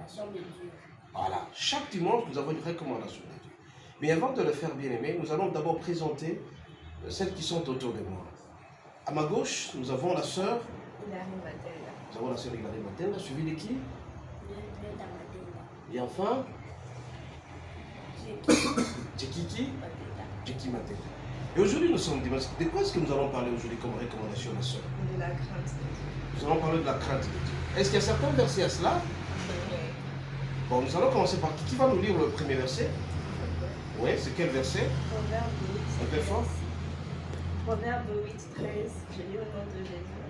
recommandation de Dieu. Voilà, chaque dimanche, nous avons une recommandation de Dieu. Mais avant de le faire, bien aimé, nous allons d'abord présenter celles qui sont autour de moi. À ma gauche, nous avons la sœur. Nous avons la sœur Hilary Matenda, suivie de qui? Et enfin, Jackie Matenda. Et aujourd'hui, nous sommes dimanche. De quoi est-ce que nous allons parler aujourd'hui comme recommandation, ma sœur? De la crainte de Dieu. Nous allons parler de la crainte de Dieu. Est-ce qu'il y a certains versets à cela? Bon, nous allons commencer par qui va nous lire le premier verset? Oui, c'est quel verset? Proverbe 8, Un peu fort. Proverbe 8, 13. Je lis au nom de Jésus.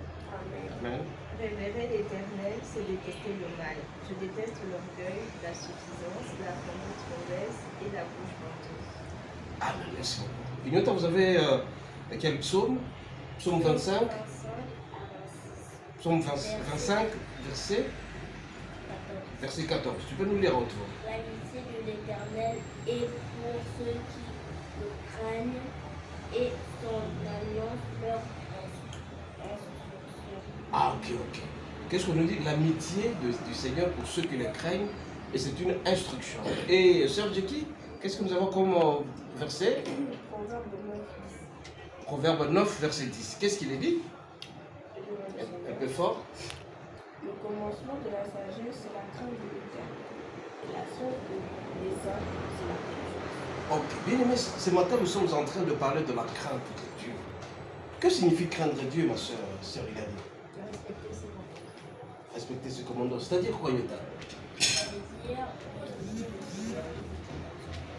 Amen. Révérer l'Éternel, c'est détester le mal. Je déteste l'orgueil, la suffisance, la conduite mauvaise et la bouche menteuse. Amen, merci beaucoup. Ignota, vous avez quel psaume? Psaume 25? Psaume 25, verset 14. Tu peux nous lire autour. L'amitié de l'Éternel est pour ceux qui le craignent et son alliance leur instruction. Ah, ok. Qu'est-ce qu'on nous dit? L'amitié du Seigneur pour ceux qui le craignent, et c'est une instruction. Et sœur Jackie, qu'est-ce que nous avons comme verset? Proverbe 9, 10. Proverbe 9, verset 10. Qu'est-ce qu'il est dit? Un peu fort. Le commencement de la sagesse, c'est la crainte de l'Éternel. Et la source des hommes, c'est la Ok, bien aimé, ce matin nous sommes en train de parler de la crainte de Dieu. Que signifie craindre Dieu, ma soeur Hilary? respecter ses commandements. Respecter ses commandements. C'est-à-dire quoi, Ignota? Ça veut dire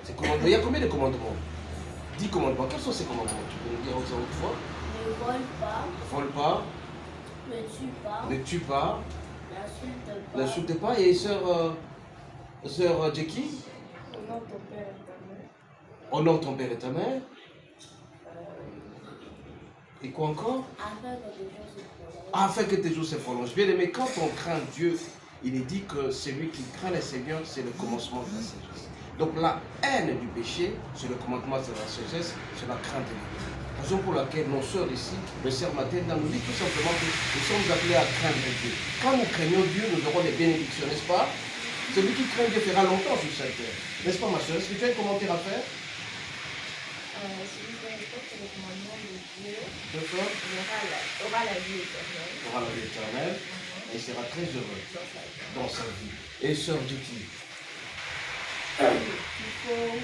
Ces commandements. Il y a combien de commandements? 10 commandements. Quels sont ces commandements? Tu peux nous dire encore une fois? ne vole pas, Ne vole pas, ne tue pas, ne tue pas, n'insulte pas, n'insulte pas. Et sœur Jackie? Honore ton père et ta mère. Honore ton père et ta mère. Et quoi encore? afin que tes jours se prolongent. Afin que tes jours se prolongent. Bien aimé, quand on craint Dieu, il est dit que celui qui craint le Seigneur, c'est le commencement de la sagesse. Donc la haine du péché, c'est le commencement de la sagesse, c'est la crainte de Dieu. Raison pour laquelle nos sœurs ici, le sœur Mathilda, nous dit tout simplement que nous sommes appelés à craindre Dieu. Quand nous craignons Dieu, nous aurons des bénédictions, n'est-ce pas? Celui qui craint Dieu fera longtemps sur cette terre. N'est-ce pas, ma sœur? Est-ce que tu as un commentaire à faire? Celui qui respecte les commandements de Dieu D'accord. aura la vie éternelle. Il aura la vie éternelle et sera très heureux dans sa vie. Et sœur Jackie? Il faut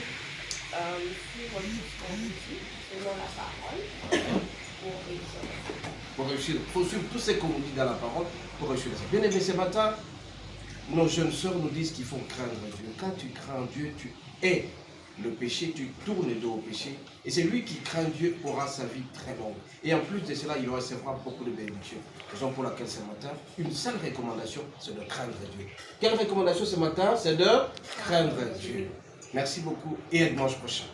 suivre tout ce qu'on dit selon la parole pour réussir. Pour réussir, il faut suivre tout ce qu'on nous dit dans la parole pour réussir. Bien aimé, ce matin, nos jeunes sœurs nous disent qu'il faut craindre Dieu. Quand tu crains Dieu, tu hais le péché, tu tournes le dos au péché. Et c'est lui qui craint Dieu aura sa vie très longue. Et en plus de cela, il recevra beaucoup de bénédictions. Raison pour laquelle ce matin, une seule recommandation, c'est de craindre Dieu. Quelle recommandation ce matin? C'est de craindre Dieu. Merci beaucoup et à dimanche prochain.